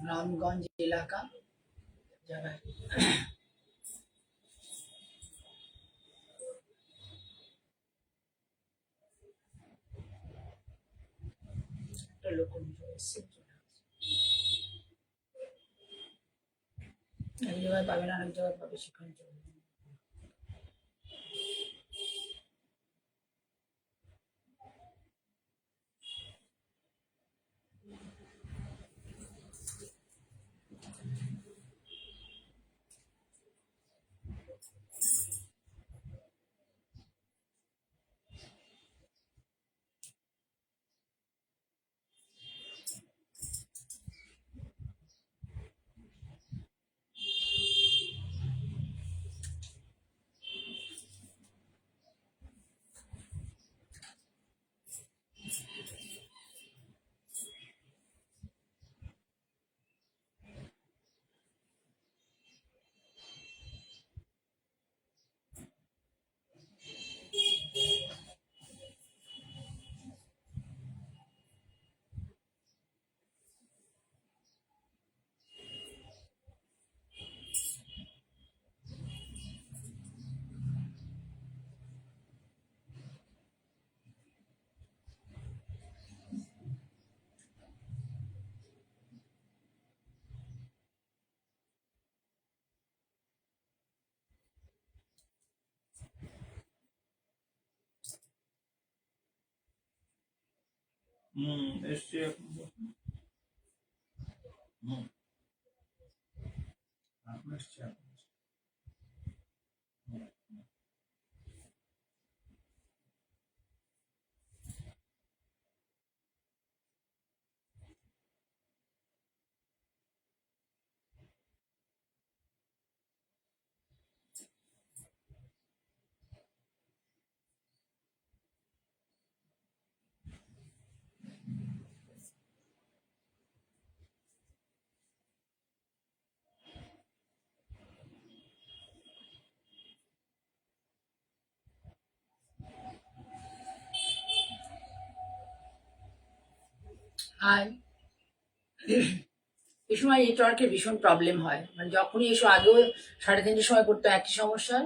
রামগঞ্জ এলাকা জায়গায় একটা লোক এসছে, এক জায়গায় পাবে না, আরেক জায়গায় পাবে, সেখানে চলে যাবে। এসছি এখন। এসছি এখন। আর এই সময় নেটওয়ার্কের ভীষণ প্রবলেম হয়, মানে যখনই এসো, আগেও 3:30টার সময় করতো একই সমস্যা,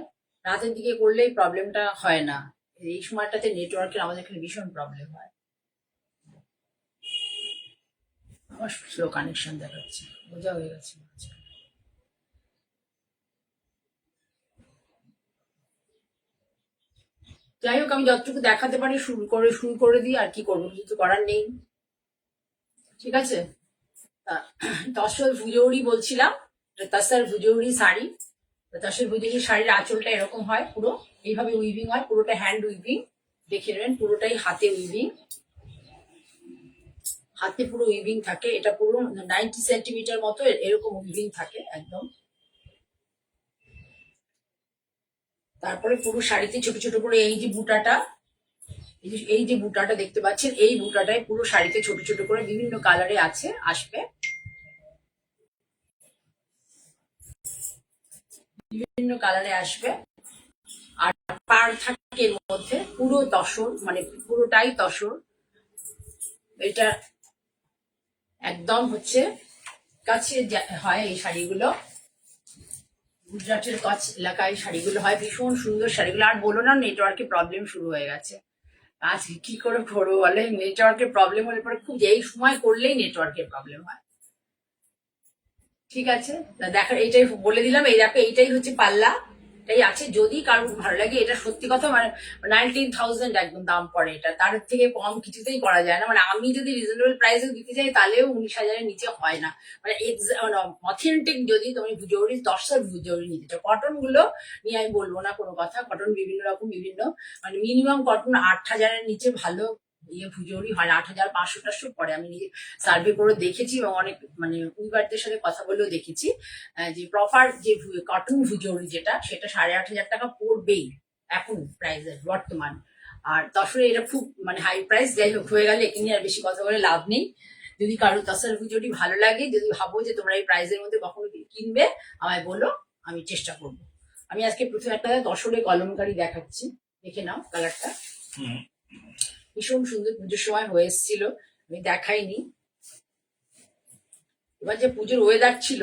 রাতের দিকে করলেই প্রবলেমটা হয় না। এই সময়টাতে নেটওয়ার্কের আমাদের এখানে ভীষণ প্রবলেম হয়। আমার স্লো কানেকশন দেখাচ্ছে, বোঝা হয়ে গেছে। যাই হোক, আমি যতটুকু দেখাতে পারি শুরু করে দিই, আর কি করবো, কিছু করার নেই। ঠিক আছে, তসর ভুজৌরি বলছিলাম, তসর ভুজৌরি শাড়ি। তসর ভুজৌরি শাড়ির আঁচলটা এরকম হয়, পুরো এইভাবে উইভিং হয়, পুরোটা হ্যান্ড উইভিং, দেখে নেবেন, পুরোটাই হাতে উইভিং, হাতে পুরো উইভিং থাকে। এটা পুরো 90 সেন্টিমিটার মতো এরকম উইভিং থাকে একদম। তারপরে পুরো শাড়িতে ছোট ছোট করে এই যে বুটাটা, এই যে বুটাটা দেখতে পাচ্ছেন, এই বুটাটায় পুরো শাড়িতে ছোট ছোট করে বিভিন্ন কালারে আসবে, বিভিন্ন কালারে আসবে। আর পার থাকে এর মধ্যে, পুরো তসর, মানে পুরোটাই তসর। এটা একদম হচ্ছে কাছে হয় এই শাড়িগুলো, গুজরাটের কচ্ছ এলাকায় শাড়িগুলো হয়, ভীষণ সুন্দর শাড়িগুলো। আর বলো না, নেটওয়ার্কের প্রবলেম শুরু হয়ে গেছে। আজ কি করে করবো বলে, নেটওয়ার্কের প্রবলেম হলে পরে খুব এই সময় করলেই নেটওয়ার্কের প্রবলেম হয়। ঠিক আছে, দেখা, এইটাই বলে দিলাম। এই দেখো, এইটাই হচ্ছে পাল্লা, এটাই আছে। যদি কারোর ভালো লাগে, এটা সত্যি কথা, মানে 19,000 একদম দাম পড়ে এটা, তার থেকে কম কিছুতেই করা যায় না। মানে আমি যদি রিজনেবল প্রাইসে দিতে চাই, তাহলেও 19,000-এর নিচে হয় না। মানে অথেন্টিক যদি তুমি ভুজৌরি, তসর ভুজৌরি নিতে চাও, কটন গুলো নিয়ে আমি বলবো না কোনো কথা, কটন বিভিন্ন রকম, বিভিন্ন, মানে মিনিমাম কটন 8,000-এর নিচে ভালো ভুজৌরি হয় না। 8,500-টাশো পরে, আমি নিজে সার্ভে করে দেখেছি, এবং অনেক মানে উইভারদের সাথে কথা বলেও দেখেছি, যে প্রপার যে কটন ভুজৌরি যেটা, সেটা 8,500 টাকা পড়বেই এখন প্রাইসের বর্তমান। আর তসরে এটা খুব মানে হাই প্রাইস। যাই হোক, হয়ে গেলে এখানে আর বেশি কথা বলে লাভ নেই। যদি কারো তসর ভুজৌরি ভালো লাগে, যদি ভাবো যে তোমরা এই প্রাইসের মধ্যে কখনো কিনবে, আমায় বলো, আমি চেষ্টা করবো। আমি আজকে প্রথমে একটা তসরে কলমকারি দেখাচ্ছি, দেখে নাও কালারটা, ভীষণ সুন্দর, পুজোর সময় হয়ে এসেছিল, আমি দেখাইনি। এবার যে পুজোর ওয়েদার ছিল,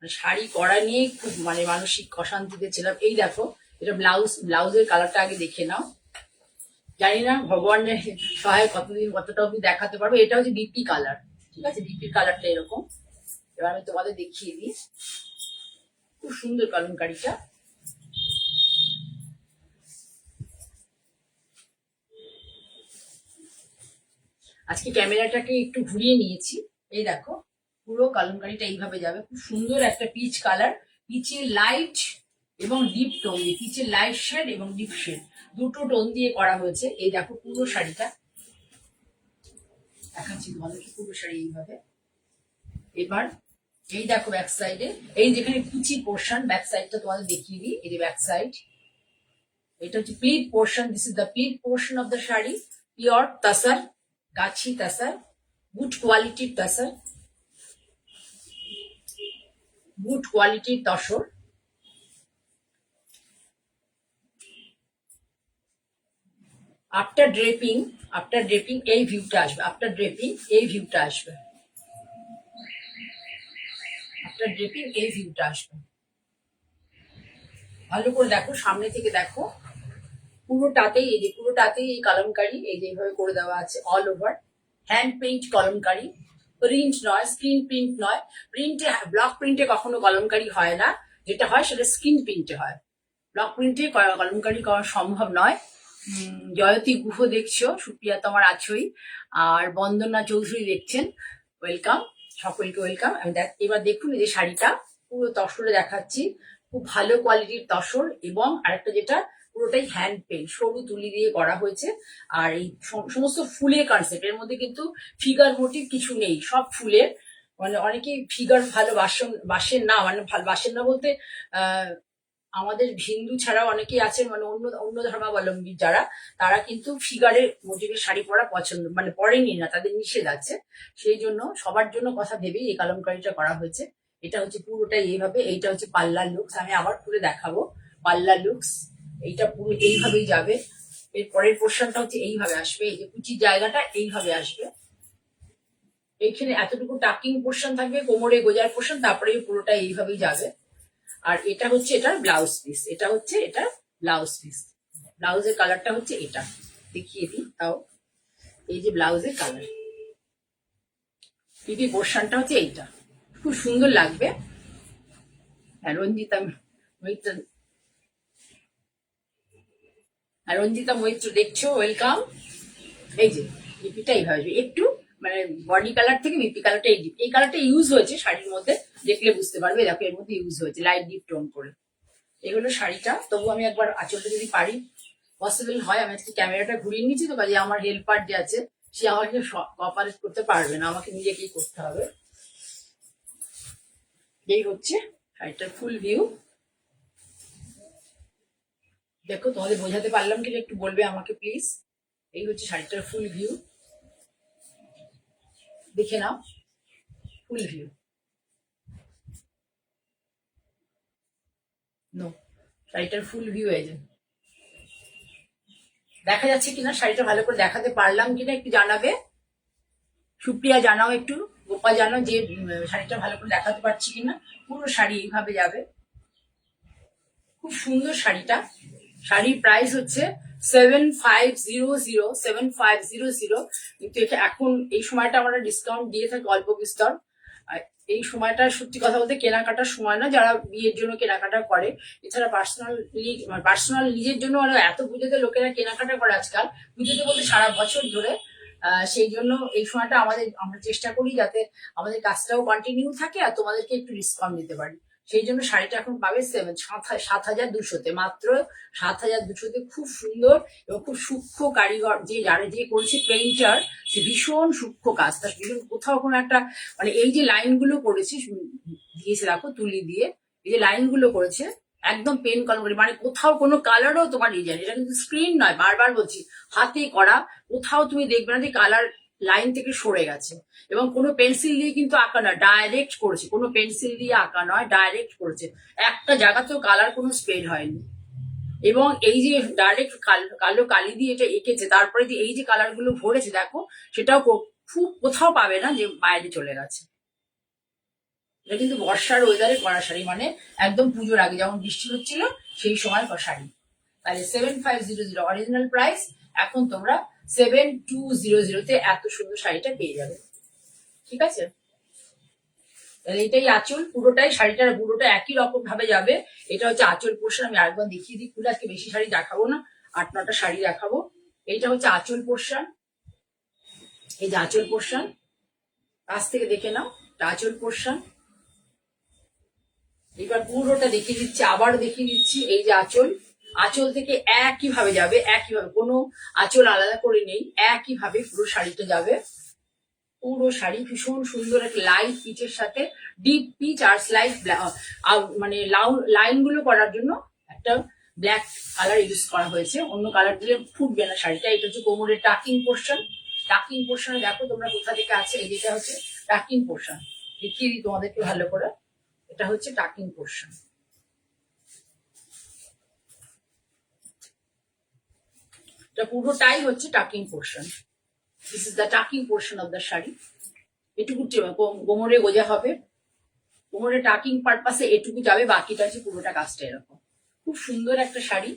শাড়ি করা নিয়ে খুব মানসিক অশান্তিতে ছিলাম। এই দেখো, এটা ব্লাউজের কালারটা আগে দেখে নাও। জানি না ভগবান সহায় কতদিন কতটা অব্দি দেখাতে পারবো। এটা হচ্ছে বিপি কালার, ঠিক আছে? বিপির কালারটা এরকম। এবার আমি তোমাদের দেখিয়ে দিই, খুব সুন্দর কলমকারিটা। আজকে ক্যামেরাটাকে একটু ঘুরিয়ে নিয়েছি। এই দেখো, পুরো কলমকারিটা এইভাবে যাবে। খুব সুন্দর একটা পিচ কালার, পিচের লাইট এবং ডিপ টোন দিয়ে, পিচের লাইট শেড এবং ডিপ শেড দুটো টোন দিয়ে করা হয়েছে। এই দেখো পুরো শাড়িটা দেখাচ্ছি তোমাদেরকে, পুরো শাড়ি এইভাবে। এবার এই দেখো ব্যাক সাইডে, এই যেখানে কুচি পোর্শন, ব্যাক সাইডটা তোমাদের দেখিয়ে দিই। এই যে ব্যাক সাইড, এটা হচ্ছে pleat portion. This is the pleat portion of the sari. Pure tussar, গাছি তাসার, গুড কোয়ালিটির তাসার, গুড কোয়ালিটির তসর। আফটার ড্রেপিং এই ভিউটা আসবে। আফটার ড্রেপিং এই ভিউটা আসবে। আফটার ড্রেপিং এই ভিউটা আসবে। ভালো করে দেখো, সামনে থেকে দেখো, পুরোটাতেই এই যে পুরোটাতেই এই কলমকারি এই যে এইভাবে করে দেওয়া আছে all over. Hand paint kalamkari, print নয়, স্ক্রিন প্রিন্ট নয়। প্রিন্টে, ব্লক প্রিন্টে কখনো কলমকারি হয় না। যেটা হয় সেটা স্ক্রিন প্রিন্টে হয়। ব্লক প্রিন্টে কলমকারি করা সম্ভব নয়। জয়তী গুহ দেখছো, সুপ্রিয়া তো আমার আছোই, আর বন্দনা চৌধুরী দেখছেন, ওয়েলকাম, সকলকে ওয়েলকাম। এবার দেখুন এই যে শাড়িটা পুরো তসরে দেখাচ্ছি, খুব ভালো কোয়ালিটির তসর। এবং আরেকটা যেটা, পুরোটাই হ্যান্ড পেইন্ট, সরু তুলি দিয়ে করা হয়েছে। আর এই সমস্ত ফুলের কনসেপ্ট, এর মধ্যে কিন্তু ফিগার মোটিভ কিছু নেই, সব ফুলের। অনেকেই ফিগার বাসেন না, বাসেন না বলতে আমাদের হিন্দু ছাড়াও অনেকেই আছেন, অন্য অন্য ধর্মাবলম্বী যারা, তারা কিন্তু ফিগারের মোটিভের শাড়ি পরা পছন্দ পরেনি না, তাদের নিষেধ আছে। সেই জন্য সবার জন্য কথা ভেবেই এই কলমকারিটা করা হয়েছে। এটা হচ্ছে পুরোটাই এইভাবে। এইটা হচ্ছে পাল্লা লুকস, আমি আবার খুলে দেখাবো। পাল্লা লুকস এইটা পুরো এইভাবেই যাবে। এর পরের পোর্শনটা হচ্ছে এইভাবে আসবে, এই যে কুচির জায়গাটা এইভাবে আসবে। এইখানে এতটুকু টাকিং পোর্শন থাকবে, কোমরে গোজার পোর্শন, তারপরে পুরোটা এইভাবেই যাবে। আর এটা হচ্ছে এটার ব্লাউজ পিস, এটা হচ্ছে এটার ব্লাউজ পিস। ব্লাউজের কালারটা হচ্ছে এটা, দেখিয়ে দিই তাও। এই যে ব্লাউজের কালার, পিপি পোর্শনটা হচ্ছে এইটা, খুব সুন্দর লাগবে। হ্যাঁ, রঞ্জিতা মৈত্র দেখছো, ওয়েলকাম। এই যে পিপিটা এইভাবে একটু বডি কালার থেকে বিপি কালারটা এই কালারটা ইউজ হয়েছে শাড়ির মধ্যে, দেখলে বুঝতে পারবে। দেখো এর মধ্যে ইউজ হয়েছে লাইট ডিপ টোন করে। এগুলো শাড়িটা। তবু আমি একবার আঁচলটা যদি পারি, পসিবল হয়, আমি আজকে ক্যামেরাটা ঘুরিয়ে নিচ্ছি তো, কাজে আমার হেল্পার যে আছে সে আমাকে কপারেট করতে পারবে না, আমাকে নিজেকেই করতে হবে। এই হচ্ছে শাড়িটার ফুল ভিউ। দেখো তোমাদের বোঝাতে পারলাম কিনা একটু বলবে আমাকে প্লিজ। এই হচ্ছে শাড়িটার ফুল ভিউ, দেখে নাও ফুল ভিউ। নো, শাড়িটার ফুল ভিউ এই যে দেখা যাচ্ছে কিনা, শাড়িটা ভালো করে দেখাতে পারলাম কিনা একটু জানাবে। সুপ্রিয়া জানাও একটু, গোপা জানাও যে শাড়িটা ভালো করে দেখাতে পারছি কিনা। পুরো শাড়ি এইভাবে যাবে, খুব সুন্দর শাড়িটা। শাড়ির প্রাইস হচ্ছে 7500 কিন্তু এটা এখন এই সময়টা আমরা ডিসকাউন্ট দিয়ে থাকি অল্প বিস্তর। এই সময়টা সত্যি কথা বলতে কেনাকাটার সময় না, যারা বিয়ের জন্য কেনাকাটা করে। এছাড়া পার্সোনাল নিজের জন্য এত পুজোতে লোকেরা কেনাকাটা করে আজকাল, পুজোতে বলতে সারা বছর ধরে। সেই জন্য এই সময়টা আমরা চেষ্টা করি যাতে আমাদের কাজটাও কন্টিনিউ থাকে আর তোমাদেরকে একটু ডিসকাউন্ট দিতে পারি। সেই জন্য শাড়িটা এখন পাবে 7,200-তে, মাত্র 7,200-তে। খুব সুন্দর এবং খুব সূক্ষ্ম কারিগর, যে করেছে পেইন্টার, সে ভীষণ সূক্ষ্ম কাজ, তার ভীষণ কোথাও কোনো একটা এই যে লাইনগুলো করেছে দিয়েছে দেখো তুলি দিয়ে, এই যে লাইনগুলো করেছে একদম পেন কলম করে, কোথাও কোনো কালারও তোমার ডিজাইন, এটা কিন্তু স্ক্রিন নয়, বারবার বলছি, হাতে করা। কোথাও তুমি দেখবে না যে কালার লাইন থেকে সরে গেছে। এবং কোনো পেন্সিল দিয়ে কিন্তু আঁকা নয়, ডাইরেক্ট করেছে, কোনো পেন্সিল দিয়ে আঁকা নয়, ডাইরেক্ট করেছে। একটা জায়গাতেও কালার কোনো স্প্রেড হয়নি। এবং এই যে ডাইরেক্ট কালো কালি দিয়ে এটা এঁকেছে, তারপরে যে এই যে কালার গুলো ভরেছে দেখো, সেটাও খুব কোথাও পাবে না যে বাইরে চলে গেছে। এটা কিন্তু বর্ষার ওয়েদারে করা শাড়ি, মানে একদম পুজোর আগে যেমন বৃষ্টি হচ্ছিল সেই সময় শাড়ি। তাহলে 7500 অরিজিনাল প্রাইস, এখন তোমরা 7200 এত সুন্দর শাড়িটা পেয়ে যাবে। ঠিক আছে, তাহলে এটাই আঁচল, পুরোটাই শাড়িটার পুরোটা একই রকম ভাবে যাবে। এটা হচ্ছে আঁচল পোর্শন। আমি আরেকবার দেখিয়ে দিই, খুলে আজকে বেশি শাড়ি দেখাবো না, 8-9টা শাড়ি দেখাবো। এইটা হচ্ছে আঁচল পোর্শন, এই যে আঁচল পোর্শন, কাছ থেকে দেখে নাও, আঁচল পোর্শন। এবার পুরোটা দেখিয়ে দিচ্ছি, আবার দেখিয়ে দিচ্ছি। এই যে আঁচল, আঁচল থেকে একই ভাবে যাবে, একই ভাবে, কোনো আঁচল আলাদা করে নেই, একই ভাবে পুরো শাড়িটা যাবে। পুরো শাড়ি ভীষণ সুন্দর একটা লাইট পিচের সাথে ডিপ পিচ আর স্লাইট মানে লাইন গুলো করার জন্য একটা ব্ল্যাক কালার ইউজ করা হয়েছে, অন্য কালার দিলে ফুটবে না শাড়িটা। এটা হচ্ছে কোমরের টাকিং পোর্শন। টাকিং পোর্শনে দেখো তোমরা কোথা থেকে আছে, এই যেটা হচ্ছে টাকিং পোর্শন, দেখিয়ে দিই তোমাদেরকে ভালো করে। এটা হচ্ছে টাকিং পোর্শন, এটা পুরোটাই হচ্ছে talking portion. This is the talking portion of the sari. এটুকু কোমরে গোজা হবে, কোমরে টাকিং পারপাসে এটুকু যাবে, বাকিটা হচ্ছে পুরোটা কাজটা এরকম। খুব সুন্দর একটা শাড়ি,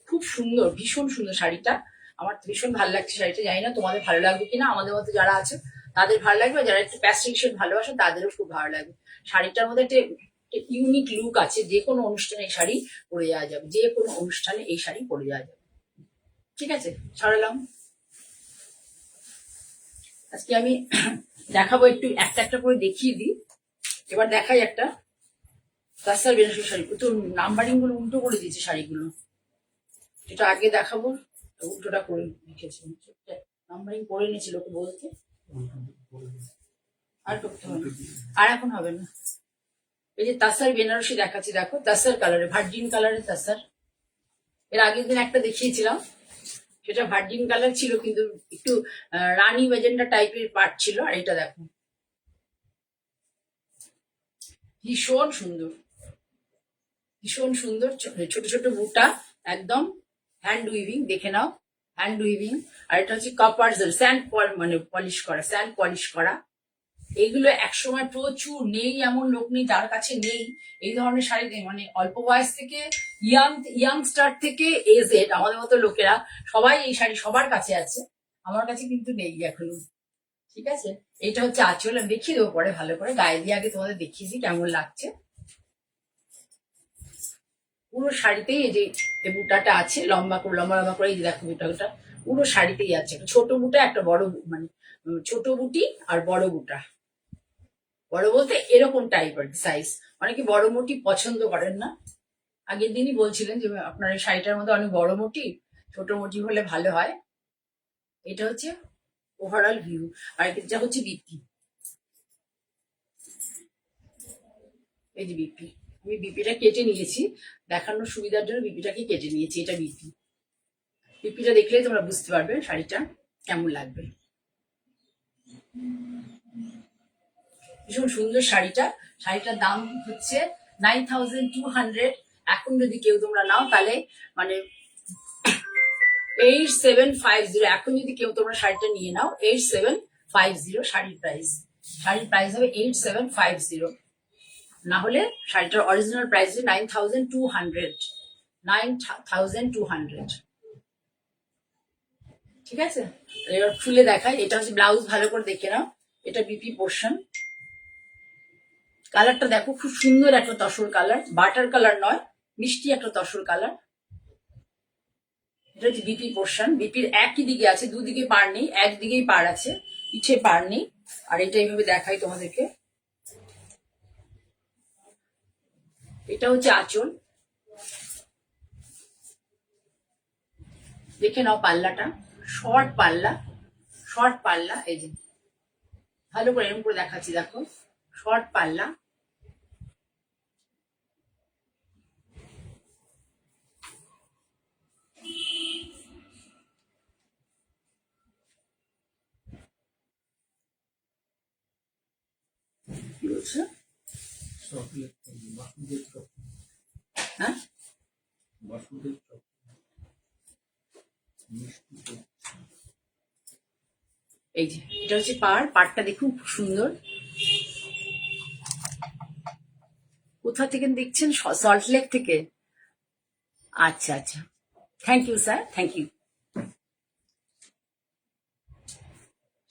খুব সুন্দর, ভীষণ সুন্দর শাড়িটা। আমার ভীষণ ভালো লাগছে শাড়িটা, জানি না তোমাদের ভালো লাগবে কিনা। আমাদের মধ্যে যারা আছে তাদের ভালো লাগবে, যারা একটু প্যাস্টেল শেড ভালোবাসে তাদেরও খুব ভালো লাগবে। শাড়িটার মধ্যে একটা ইউনিক লুক আছে, যে কোনো অনুষ্ঠানে এই শাড়ি পরে যাওয়া যাবে, যে কোনো অনুষ্ঠানে এই শাড়ি পরে যাওয়া যাবে। ঠিক আছে, ছাড়লাম। আজকে আমি দেখাবো, একটু একটা একটা করে দেখিয়ে দিই। এবার দেখাই একটা তাসার বেনারসি শাড়ি, তো নাম্বারিং গুলো উল্টো করে দিয়েছে শাড়িগুলো। যেটা আগে দেখাবো উল্টোটা করে লিখেছি, নাম্বারিং করে নিয়েছি লোকে বলতে, আর করতে হবে না, আর এখন হবে না। এই যে তাসার বেনারসি দেখাচ্ছি, দেখো তাসার কালারে, ভার্জিন কালারের তাসার। এর আগের দিন একটা দেখিয়েছিলাম, সেটা ভার্জিন কালার ছিল কিন্তু একটু রানী মেজেন্ডা টাইপের পার্ট ছিল। আর এটা দেখো ভীষণ সুন্দর, ভীষণ সুন্দর, ছোট ছোট বুটা, একদম হ্যান্ড উইভিং, দেখে নাও হ্যান্ড উইভিং। আর এটা হচ্ছে কপার স্যান্ড মানে পলিশ করা, স্যান্ড পলিশ করা। এইগুলো একসময় প্রচুর, নেই এমন লোক নেই যার কাছে নেই এই ধরনের শাড়ি। মানে অল্প বয়স থেকে ইয়াংস্টার থেকে এজেড আমাদের মতো লোকেরা সবাই এই শাড়ি সবার কাছে আছে, আমার কাছে কিন্তু নেই এখনো। ঠিক আছে, এটা হচ্ছে আঁচল, আমি দেখিয়ে দেবো পরে ভালো করে, গায়ে দিয়ে আগে তোমাদের দেখিয়ে দিই কেমন লাগছে। পুরো শাড়িতেই এই যে বুটাটা আছে, লম্বা করে লম্বা লম্বা করে, এই যে দেখো বুটাটা পুরো শাড়িতেই আছে। একটা ছোট বুটা, একটা বড়, মানে ছোট বুটি আর বড় বুটা। বড় বলতে এরকম টাইপের সাইজ, অনেকে বড় মোটি পছন্দ করেন না। আগের দিনই বলছিলেন যে আপনার এই শাড়িটার মধ্যে অনেক বড় মোটি, ছোট মোটি হলে ভালো হয়। এটা হচ্ছে ওভারঅল ভিউ। আর এটা হচ্ছে বিপি, এই যে বিপি, আমি বিপিটা কেটে নিয়েছি দেখানোর সুবিধার জন্য, বিপিটাকে কেটে নিয়েছি। এটা বিপি, বিপিটা দেখলেই তোমরা বুঝতে পারবে শাড়িটা কেমন লাগবে। ভীষণ সুন্দর শাড়িটা, শাড়িটার দাম হচ্ছে 9200। এখন যদি কেউ তোমরা নাও তাহলে মানে 8750, এখন যদি কেউ তোমরা শাড়িটা নিয়ে নাও 8750 শাড়ির প্রাইস, শাড়ির প্রাইস হবে 8750। না হলে শাড়িটার অরিজিনাল প্রাইস 9200, 9200। ঠিক আছে, এবার খুলে দেখাই। এটা হচ্ছে ব্লাউজ, ভালো করে দেখে নাও। এটা বিপি পোর্শন, কালারটা দেখো খুব সুন্দর একটা তসর কালার, বাটার কালার নয়, মিষ্টি একটা তসর কালার। এটা হচ্ছে বিপি পোর্শন, বিপির একই দিকে আছে, দুদিকে পার নেই, একদিকেই পার আছে, পিঠে পার নেই। আর এটা এইভাবে দেখাই তোমাদেরকে। এটা হচ্ছে আঁচল, দেখে নাও পাল্লাটা, শর্ট পাল্লা, শর্ট পাল্লা। এই যে ভালো করে এরকম করে দেখাচ্ছি, দেখো শর্ট পাল্লা। কি বলছো? চকলেট, বাসুদেব চকলেট, হ্যাঁ, বাসুদেব চকলেট, মিষ্টি চকলেট। এই যে এটা হচ্ছে পাড়, পাড়টা দেখুন খুব সুন্দর। কোথা থেকে দেখছেন? সল্ট লেক থেকে। আচ্ছা আচ্ছা, thank you sir, thank you.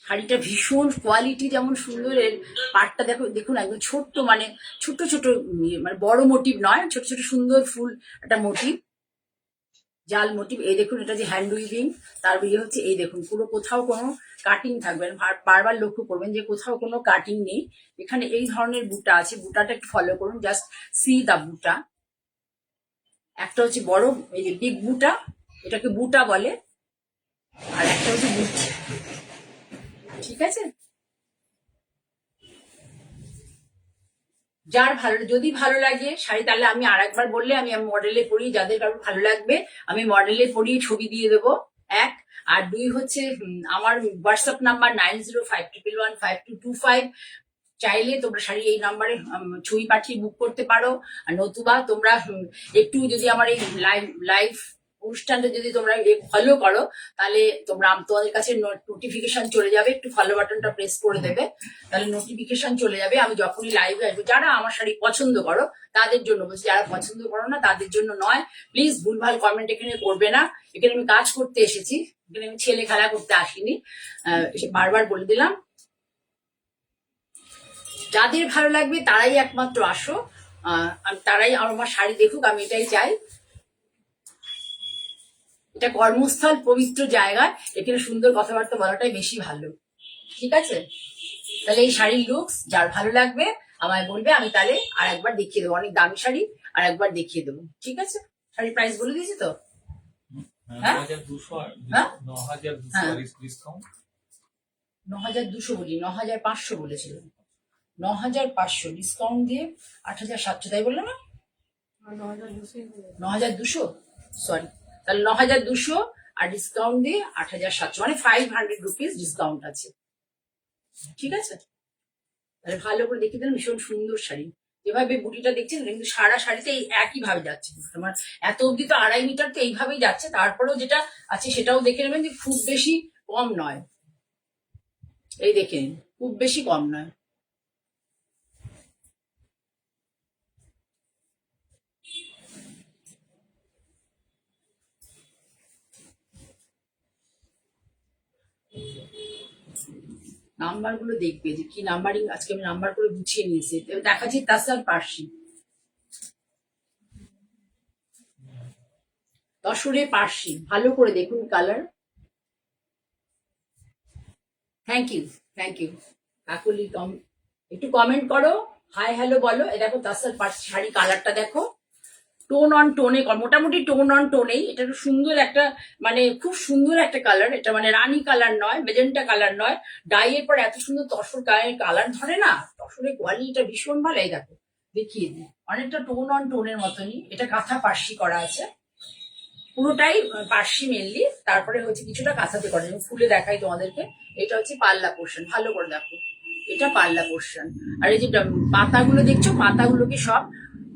শাড়িটা ভীষণ কোয়ালিটি যেমন সুন্দরের, পাটটা দেখো, দেখুন একদম ছোট্ট, মানে ছোট ছোট মানে বড় মোটিভ নয়, ছোট ছোট সুন্দর ফুল একটা মোটিভ, জাল মোটিভ। এই দেখুন, এটা যে হ্যান্ড উইভিং, তার বিয়ে হচ্ছে। এই দেখুন, পুরো কোথাও কোনো কাটিং থাকবে না। বারবার লক্ষ্য করবেন যে কোথাও কোনো কাটিং নেই। এখানে এই ধরনের বুটা আছে, বুটাটা একটু ফলো করুন, জাস্ট সি দা বুটা। একটা হচ্ছে বড়, এই যে বিগ বুটা, এটাকে বুটা বলে, আর একটা হচ্ছে বুট। ঠিক আছে, যার ভালো, যদি ভালো লাগে শাড়ি, তাহলে আমি আর একবার বললে আমি মডেলে পরিয়ে, যাদের কারো ভালো লাগবে আমি মডেলে পরিয়ে ছবি দিয়ে দেবো, এক। আর দুই হচ্ছে আমার হোয়াটসঅ্যাপ নাম্বার 9051115225। চাইলে তোমরা শাড়ি এই নাম্বারে ছবি পাঠিয়ে বুক করতে পারো। আর নতুবা তোমরা একটু যদি আমার এই লাইভ অনুষ্ঠানটা যদি তোমরা ফলো করো, তাহলে তোমাদের কাছে নোটিফিকেশন চলে যাবে। একটু ফলো বাটনটা প্রেস করে দেবে, তাহলে নোটিফিকেশন চলে যাবে আমি যখনই লাইভে আসবো। যারা আমার শাড়ি পছন্দ করো তাদের জন্য বলছি, যারা পছন্দ করো না তাদের জন্য নয়। প্লিজ ভুলভাল কমেন্ট এখানে করবে না। এখানে আমি কাজ করতে এসেছি, এখানে আমি ছেলে খেলা করতে আসিনি। বারবার বলে দিলাম, যাদের ভালো লাগবে তারাই একমাত্র আসো, তারাই আমার শাড়ি দেখুক, আমি এটাই চাই। এটা কর্মস্থল, পবিত্র জায়গা, এখানে সুন্দর কথাবার্তা বলাটাই বেশি ভালো। ঠিক আছে, তাহলে এই শাড়ির লুকস যার ভালো লাগবে আমায় বলবে, আমি তাহলে আর একবার দেখিয়ে দেবো। অনেক দামি শাড়ি আর একবার দেখিয়ে দেবো। ঠিক আছে, শাড়ির প্রাইস বলে দিয়েছি তো? হ্যাঁ, 9,200 বলি, 9,500 বলেছিলাম। 9,500 ডিসকাউন্ট দিয়ে 8,700, তাই বললো না? 9,200, সরি, তাহলে 9,200 আর ডিসকাউন্ট দিয়ে 8,700, মানে 500 রুপিস ডিসকাউন্ট আছে। ঠিক আছে, তাহলে ভালো করে দেখিয়ে দিলাম। ভীষণ সুন্দর শাড়ি, যেভাবে বুটিটা দেখছেন কিন্তু সারা শাড়িতে এই একই ভাবে যাচ্ছে। তোমার এত অব্দি তো 2.5 মিটার তো এইভাবেই যাচ্ছে, তারপরেও যেটা আছে সেটাও দেখে নেবেন যে খুব বেশি কম নয়। এই দেখে নিন, খুব বেশি কম নয়। নাম্বার গুলো দেখবে যে কি নাম্বারিং, আজকে আমি নাম্বার করে গুছিয়ে নিয়েছি। দেখাচ্ছি তাসার পার্সি, তসরে পার্সি, ভালো করে দেখুন colour. Thank you, thank you Kakuli. একটু কমেন্ট করো, হাই হ্যালো বলো। এ দেখো তাসার পার্সি শাড়ি, কালারটা দেখো, টোন অন টোনে, মোটামুটি টোন অন টোনেই। এটা একটু সুন্দর একটা, মানে খুব সুন্দর একটা কালার। এটা মানে রানী কালার নয়, মেজেন্টা কালার নয়, ডাইয়ের পর এত সুন্দর তসর কালার ধরে না। তসরের কোয়ালিটিটা ভীষণ ভালো। এই দেখো, দেখিয়ে দিই, অনেকটা টোন অন টোনের মতনই। এটা কাঁথা পার্সি করা আছে, পুরোটাই পার্সি মেনলি, তারপরে হচ্ছে কিছুটা কাঁথাতে করা। যেমন ফুলে দেখাই তোমাদেরকে, এটা হচ্ছে পাল্লা পোর্শন, ভালো করে দেখো, এটা পাল্লা পোর্শন। আর এই যে পাতাগুলো দেখছো, পাতাগুলোকে সব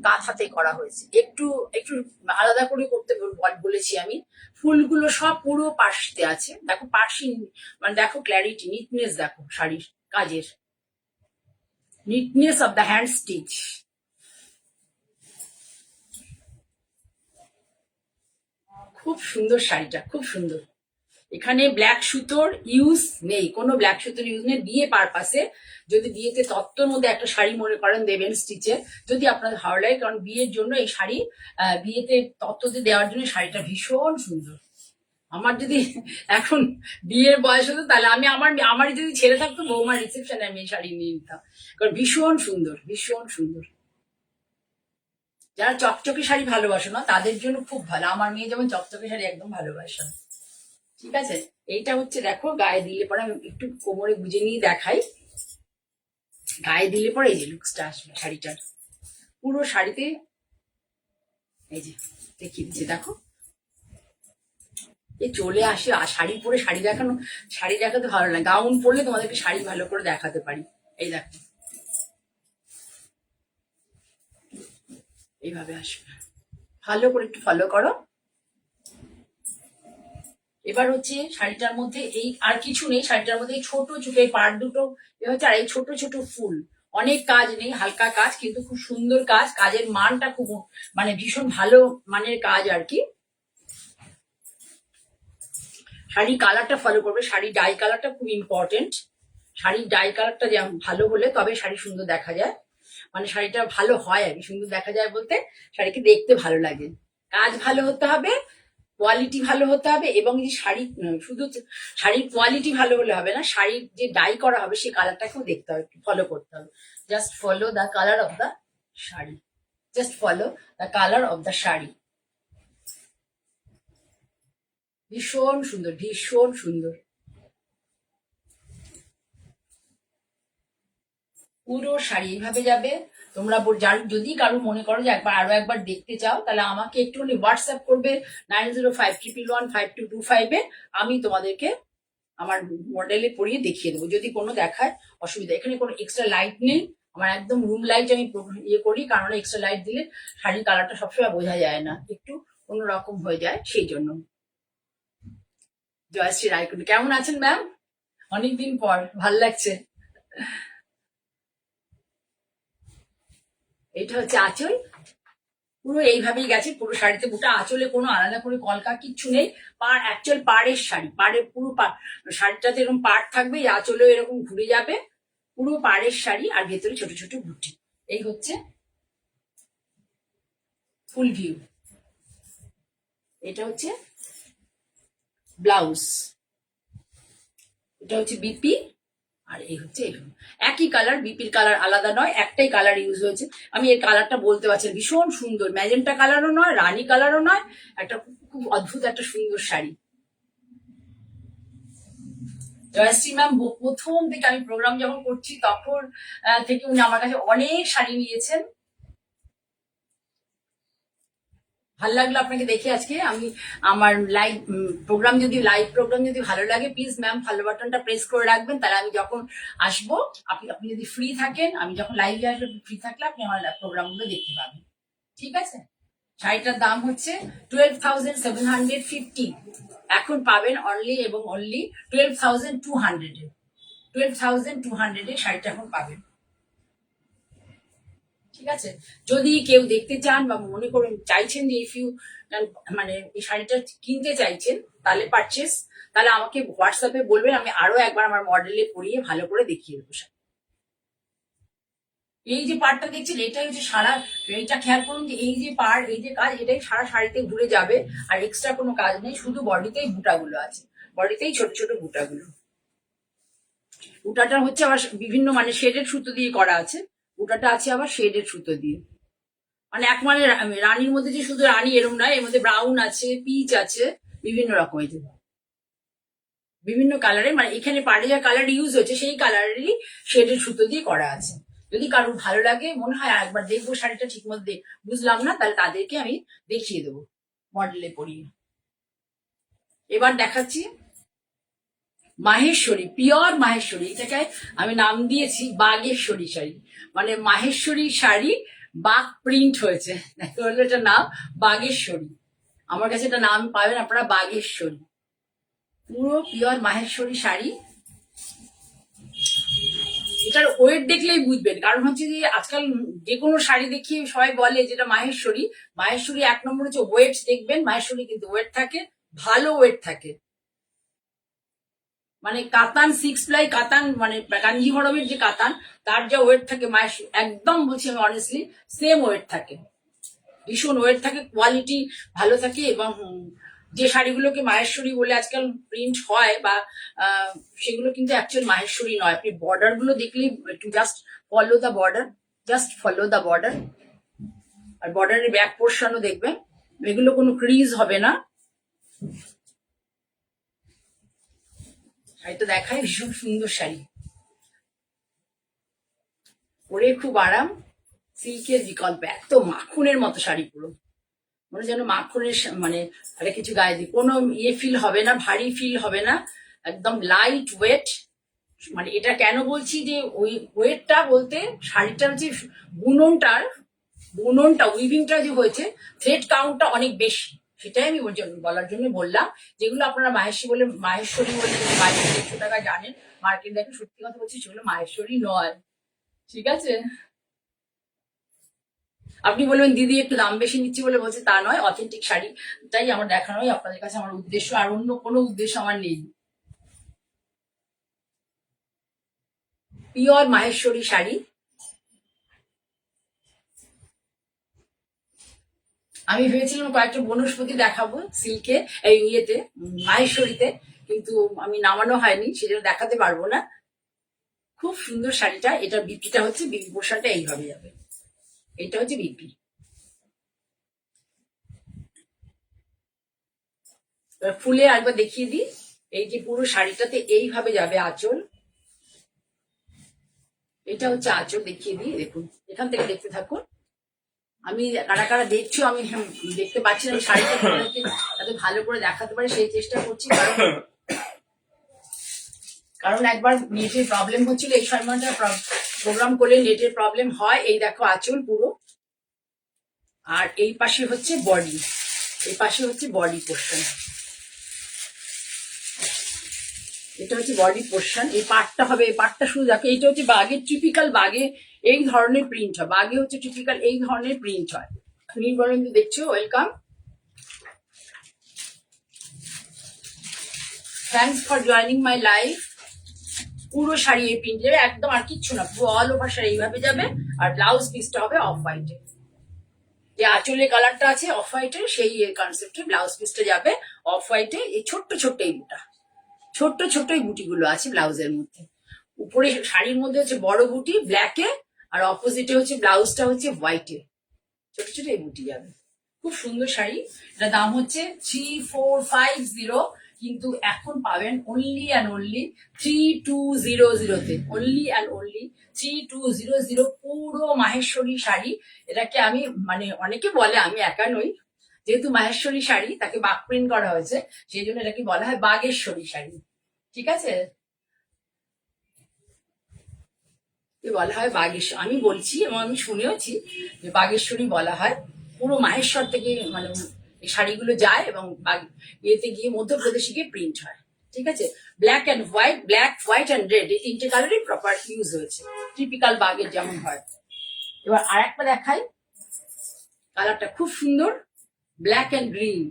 কাঁথাতে করা হয়েছে। একটু একটু আলাদা করে করতে বলেছি আমি। ফুলগুলো সব পুরো পার্সিতে আছে। দেখো পার্সি, মানে দেখো ক্ল্যারিটি, নিটনেস দেখো শাড়ির কাজের, নিটনেস অফ দ্য হ্যান্ড স্টিচ। খুব সুন্দর শাড়িটা, খুব সুন্দর। এখানে ব্ল্যাক সুতোর ইউজ নেই, কোনো ব্ল্যাক সুতোর ইউজ নেই। বিয়ে পারপাসে, যদি বিয়েতে তত্ত্বর মধ্যে একটা শাড়ি মনে করেন দেবেন স্টিচে, যদি আপনাদের ভালো লাগে, কারণ বিয়ের জন্য এই শাড়ি, বিয়েতে তত্ত্বতে দেওয়ার জন্য শাড়িটা ভীষণ সুন্দর। আমার যদি এখন বিয়ের বয়স হতো, তাহলে আমি আমার যদি ছেলে থাকতো, বৌমার রিসেপশনে আমি এই শাড়ি নিয়ে নিতাম, কারণ ভীষণ সুন্দর, ভীষণ সুন্দর। যারা চকচকে শাড়ি ভালোবাসে না তাদের জন্য খুব ভালো। আমার মেয়ে যেমন চকচকে শাড়ি একদম ভালোবাসে। ঠিক আছে, এইটা হচ্ছে দেখো গায়ে দিলে পরে, আমি একটু কোমরে গুজে নিয়ে দেখাই। গায়ে দিলে পরে এই যে লুকসটা আসবে শাড়িটার, পুরো শাড়িতে। এই যে দেখিয়ে দিচ্ছে, দেখো এই চলে আসে। আর শাড়ি পরে শাড়ি দেখানো, শাড়ি দেখাতে ভালো লাগে। গাউন পরলে তোমাদেরকে শাড়ি ভালো করে দেখাতে পারি। এই দেখো, এইভাবে আসবে, ভালো করে একটু ফলো করো। এবার হচ্ছে শাড়িটার মধ্যে এই আর কিছু নেই, শাড়িটার মধ্যে এই ছোট ছোট এই পাড় দুটো হচ্ছে, আর এই ছোট ছোট ফুল, অনেক কাজ নেই, হালকা কাজ, কিন্তু খুব সুন্দর কাজ, কাজের মানটা খুব মানে ভীষণ ভালো মানের কাজ আর কি। শাড়ির কালারটা ফলো করবে, শাড়ির ডাই কালারটা খুব ইম্পর্টেন্ট। শাড়ির ডাই কালারটা যেমন ভালো হলে তবে শাড়ি সুন্দর দেখা যায়, মানে শাড়িটা ভালো হয় আর কি। সুন্দর দেখা যায় বলতে শাড়িকে দেখতে ভালো লাগে। কাজ ভালো হতে হবে, কোয়ালিটি ভালো হতে হবে, এবং যে শাড়ি শুধু শাড়ির কোয়ালিটি ভালো হলে হবে না, শাড়ির যে ডাই করা হবে সেই কালারটাকেও দেখতে হবে, ফলো করতে হবে। Just follow the colour of the sari, just follow the colour of the sari. ভীষণ সুন্দর, ভীষণ সুন্দর। পুরো শাড়ি এইভাবে যাবে। তোমরা যদি কারো মনে করো যে আরো একবার দেখতে চাও, তাহলে আমাকে একটুখানি হোয়াটসঅ্যাপ করবে 9051115225-এ। আমি তোমাদেরকে আমার মডেলে পরিয়ে দেখিয়ে দেবো, যদি কোনো দেখায় অসুবিধা। এখানে কোনো এক্সট্রা লাইট নেই, আমার একদম রুম লাইট আমি ইয়ে করি, কারণ এক্সট্রা লাইট দিলে শাড়ির কালারটা সবসময় বোঝা যায় না, একটু অন্যরকম হয়ে যায়, সেই জন্য। জয়শ্রী রায়কুন্ড, কেমন আছেন ম্যাম? অনেকদিন পর, ভাল লাগছে। এটা হচ্ছে আঁচল, পুরো এইভাবেই গেছে পুরো শাড়িতে। বুটা আঁচলে কোনো আলাদা করে কলকা কিচ্ছু নেই। অ্যাকচুয়াল পাড়ের শাড়ি, পাড়ের পুরো শাড়িটাতে এরকম পাড় থাকবে, আঁচলেও এরকম ঘুরে যাবে, পুরো পাড়ের শাড়ি, আর ভেতরে ছোট ছোট বুটি। এই হচ্ছে ফুল ভিউ। এটা হচ্ছে ব্লাউজ, এটা হচ্ছে বিপি, আর এই হচ্ছে এরকম একই কালার, বিপির কালার আলাদা নয়, একটাই কালার ইউজ হয়েছে। আমি এর কালারটা বলতে পারছি, ভীষণ সুন্দর, ম্যাজেন্টা কালারও নয়, রানী কালারও নয়, একটা খুব অদ্ভুত একটা সুন্দর শাড়ি। জয়শ্রী ম্যাম প্রথম থেকে আমি প্রোগ্রাম যখন করছি তখন থেকে উনি আমার কাছে অনেক শাড়ি নিয়েছেন। ভালো লাগলো আপনাকে দেখে আজকে। আমি আমার লাইভ প্রোগ্রাম যদি ভালো লাগে, প্লিজ ম্যাম ফলো বাটনটা প্রেস করে রাখবেন, তাহলে আমি যখন আসবো, আপনি যদি ফ্রি থাকেন, আমি যখন লাইভে আসবো, ফ্রি থাকলে আপনি আমার প্রোগ্রামগুলো দেখতে পাবেন, ঠিক আছে? শাড়িটার দাম হচ্ছে 12,750। এখন পাবেন অনলি এবং অনলি 12,200-এ। 12,200-এ শাড়িটা এখন পাবেন, ঠিক আছে? যদি কেউ দেখতে চান বা মনে করেন চাইছেন যে মানে এই শাড়িটা কিনতে চাইছেন, তাহলে তাহলে আমাকে হোয়াটসঅ্যাপে বলবেন, আমি আরো একবার আমার মডেলে পরিয়ে ভালো করে দেখিয়ে দেবো। এই যে পাড়টা দেখছেন, এটাই হচ্ছে সারা, এইটা খেয়াল করুন যে এই যে পাড়, এই যে কাজ, এটাই সারা শাড়িতে ঘুরে যাবে, আর এক্সট্রা কোনো কাজ নেই, শুধু বডিতেই বুটাগুলো আছে, বডিতেই ছোট ছোট বুটাগুলো। বুটাটা হচ্ছে আবার বিভিন্ন মানে শেডেড সুতো দিয়ে করা আছে, বুটাটা আছে আবার শেডেড সুতো দিয়ে, মানে মানে রানীর মধ্যে যে শুধু রানী এরম নয়, এর মধ্যে ব্রাউন আছে, পিচ আছে, বিভিন্ন রকমের বিভিন্ন কালারের, মানে এখানে পাড়ে যা কালার ইউজ হয়েছে সেই কালারেরই শেডের সুতো দিয়ে করা আছে। যদি কারোর ভালো লাগে, মনে হয় একবার দেখবো শাড়িটা ঠিক মতো বুঝলাম না, তাহলে তাদেরকে আমি দেখিয়ে দেবো মডেলে পরিয়ে। এবার দেখাচ্ছি মাহেশ্বরী, পিওর মাহেশ্বরী। এটাকে আমি নাম দিয়েছি বাগেশ্বরী শাড়ি, মানে মাহেশ্বরী শাড়ি বাঘ প্রিন্ট হয়েছে, হলো এটা নাম বাগেশ্বরী। আমার কাছে এটা নাম পাবেন আপনারা বাগেশ্বরী, পুরো পিওর মাহেশ্বরী শাড়ি। এটার ওয়েট দেখলেই বুঝবেন, কারণ হচ্ছে যে আজকাল যে কোনো শাড়ি দেখিয়ে সবাই বলে যেটা মাহেশ্বরী। মাহেশ্বরী 1 নম্বর হচ্ছে ওয়েট দেখবেন, মাহেশ্বরী কিন্তু ওয়েট থাকে, ভালো ওয়েট থাকে, মানে কাতান 6 প্লাই কাতান, মানে কাঞ্জিভরমের যে কাতান, তার যা ওয়েট থাকে মাহেশ্বরী, একদম বলছি আমি অনেস্টলি, সেম ওয়েট থাকে, ভীষণ ওয়েট থাকে, কোয়ালিটি ভালো থাকে। এবং যে শাড়িগুলোকে মাহেশ্বরী বলে আজকাল প্রিন্ট হয় বা সেগুলো কিন্তু অ্যাকচুয়াল মাহেশ্বরী নয়। আপনি বর্ডার গুলো দেখলেই একটু just follow the border, just follow the border, আর বর্ডারের ব্যাক পোর্শনও দেখবেন, এগুলো কোনো ক্রিজ হবে না। শাড়িটা দেখায়, ভীষণ সুন্দর শাড়ি, পরে খুব আরাম, সিল্কের বিকল্প, এত মাখনের মতো শাড়ি, পুরো মনে যেন মাখনের মানে আরে কিছু গায়ে দিই, কোনো ফিল হবে না, ভারী ফিল হবে না, একদম লাইট ওয়েট। মানে এটা কেন বলছি যে ওই ওয়েটটা বলতে, শাড়িটার যে বুননটা উইভিংটা যে হয়েছে, থ্রেড কাউন্টটা অনেক বেশি, সেটাই আমি বলার জন্য বললাম। যেগুলো আপনারা মাহেশ্বরী বলে 2200 টাকা জানেন মার্কেট, দেখেন সত্যি কথা বলছি, সেগুলো মাহেশ্বরী নয়, ঠিক আছে, আপনি বলবেন দিদি একটু দাম বেশি নিচ্ছি বলে বলছে, তা নয়, অথেন্টিক শাড়ি তাই আমার দেখানোই আপনাদের কাছে আমার উদ্দেশ্য, আর অন্য কোনো উদ্দেশ্য আমার নেই। পিওর মাহেশ্বরী শাড়ি। আমি ভেবেছিলাম কয়েকটা বনস্পতি দেখাবো সিল্কে, এই ইয়েতে, মাহেশ্বরীতে, কিন্তু আমি নামানো হয়নি, সেজন্য দেখাতে পারবো না। খুব সুন্দর শাড়িটা। এটার বিপিটা হচ্ছে, বিপি পোর্শনটা এইভাবে যাবে, এটা হচ্ছে বিপি। ফুলে একবার দেখিয়ে দিই। এই যে পুরো শাড়িটাতে এইভাবে যাবে আঁচল, এটা হচ্ছে আঁচল, দেখিয়ে দিই, দেখুন এখান থেকে দেখতে থাকুন। আমি কারা কারা দেখছো আমি দেখতে পাচ্ছি না, শাড়িটা আপনাদেরকে এত ভালো করে দেখাতে পারি সেই চেষ্টা করছি, কারণ একবার নেটের প্রবলেম হচ্ছিল, এই সময়টা প্রোগ্রাম করলে নেটের প্রবলেম হয়। এই দেখো আঁচল পুরো, আর এই পাশে হচ্ছে বডি, এই পাশে হচ্ছে বডি পোর্শন, এটা হচ্ছে বডি পোর্শন। এই পার্টটা হবে, এই পার্টটা শুধু দেখো, এইটা হচ্ছে বাঘের টিপিক্যাল, বাঘে এই ধরনের প্রিন্ট হয়, বাঘে হচ্ছে টিপিক্যাল এই ধরনের প্রিন্ট হয়। নীলবরণী দেখছো, welcome, thanks for joining my life. পুরো শাড়ি এই প্রিন্ট যাবে একদম, আর কিচ্ছু না, পুরো অল ওভার শাড়ি এইভাবে যাবে। আর ব্লাউজ পিসটা হবে অফ হোয়াইটে, যে আঁচলের কালারটা আছে অফ হোয়াইটের, সেই কনসেপ্টে ব্লাউজ পিসটা যাবে অফ হোয়াইটে। এই ছোট্ট ছোট্ট এই বুটা, ছোট্ট ছোট্ট এই বুটিগুলো আছে ব্লাউজের মধ্যে। উপরে শাড়ির মধ্যে হচ্ছে বড় বুটি ব্ল্যাকে, আর অপোজিটে হচ্ছে ব্লাউজটা হচ্ছে হোয়াইটে, ছোট ছোট এই বুটি যাবে। খুব সুন্দর শাড়ি। এটা দাম হচ্ছে 3450, কিন্তু এখন পাবেন অনলি অ্যান্ড অনলি 3200-তে, অনলি অ্যান্ড অনলি 3200। পুরো মাহেশ্বরী শাড়ি। এটাকে আমি, মানে অনেকে বলে, আমি একা নই, যেহেতু মাহেশ্বরী শাড়ি তাকে বাক প্রিন্ট করা হয়েছে, সেই জন্য এটাকে বলা হয় বাগেশ্বরী শাড়ি। ঠিক আছে, বলা হয় বাগেশ্বর, আমি বলছি এবং আমি শুনেওছি যে বাগেশ্বরী বলা হয়। পুরো মাহেশ্বর থেকে মানে এই শাড়িগুলো যায়, এবং ইয়েতে গিয়ে মধ্যপ্রদেশে গিয়ে প্রিন্ট হয়। ঠিক আছে, black and white, black white and red, এই তিনটে কালারই প্রপার ইউজ হয়েছে, টিপিক্যাল বাগের যেমন হয়। এবার আর একটা দেখাই, কালারটা খুব সুন্দর, black and green,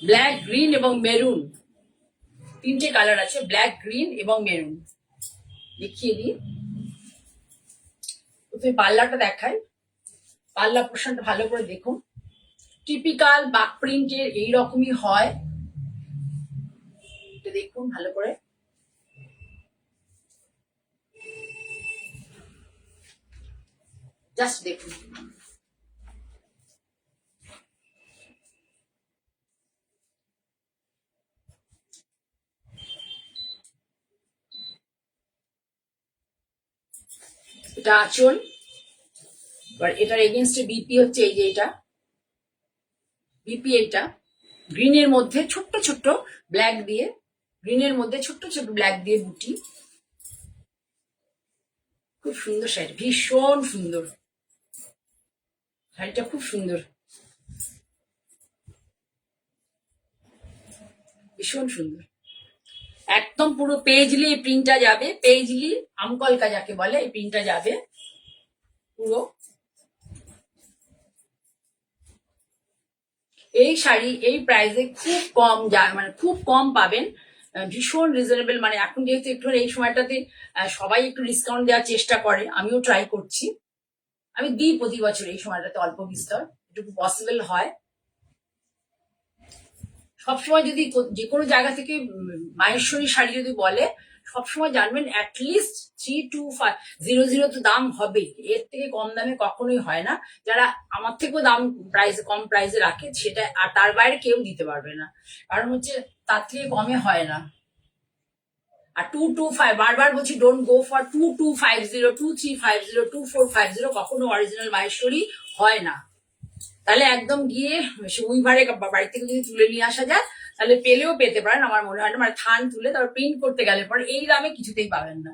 black, green এবং মেরুন, তিনটে কালার আছে, ব্ল্যাক, গ্রিন এবং মেরুন। দেখিয়ে দিই, প্রথমে পাল্লাটা দেখাই, পাল্লা পোর্শনটা ভালো করে দেখুন। টিপিক্যাল বাক প্রিন্টের এইরকমই হয়, এটা দেখুন ভালো করে। জাস্ট দেখুন, এটা আঁচল। এবার এটার এগেনস্টে বিপি হচ্ছে এই যে এটা বিপি, এটা গ্রিনের মধ্যে ছোট্ট ছোট্ট ব্ল্যাক দিয়ে, গ্রিনের মধ্যে ছোট্ট ছোট্ট ব্ল্যাক দিয়ে বুটি। খুব সুন্দর শাড়ি, ভীষণ সুন্দর শাড়িটা, খুব সুন্দর, ভীষণ সুন্দর। একদম পুরো পেজলি এই প্রিন্টটা যাবে, পেজলি আমকলকা যাকে বলে, এই প্রিন্টটা যাবে পুরো। এই শাড়ি এই প্রাইসে খুব কম যায়, মানে খুব কম পাবেন, ভীষণ রিজনেবল। মানে এখন যেহেতু একটু এই সময়টাতে সবাই একটু ডিসকাউন্ট দেওয়ার চেষ্টা করে, আমিও ট্রাই করছি, আমি দিই প্রতি বছর এই সময়টাতে অল্প বিস্তর, এটুকু পসিবল হয়। সবসময় যদি যে কোনো জায়গা থেকে মাহেশ্বরী শাড়ি যদি বলে, সবসময় জানবেন অ্যাটলিস্ট 3250 তো দাম হবে, এর থেকে কম দামে কখনোই হয় না। যারা আমার থেকেও দাম প্রাইস কম প্রাইসে রাখে সেটা, আর তার বাইরে কেউ দিতে পারবে না, কারণ হচ্ছে তার থেকে কমে হয় না। আর 225, বারবার বলছি ডোন্ট গো ফর 2250, 2350, 2450, কখনো অরিজিনাল মাহেশ্বরী হয় না। তাহলে একদম গিয়ে উইভারে বাড়ি থেকে যদি তুলে নিয়ে আসা যায়, তাহলে পেলেও পেতে পারেন, আমার মনে হয় না, মানে থান তুলে তারপর প্রিন্ট করতে গেলে পরে এই দামে কিছুতেই পাবেন না।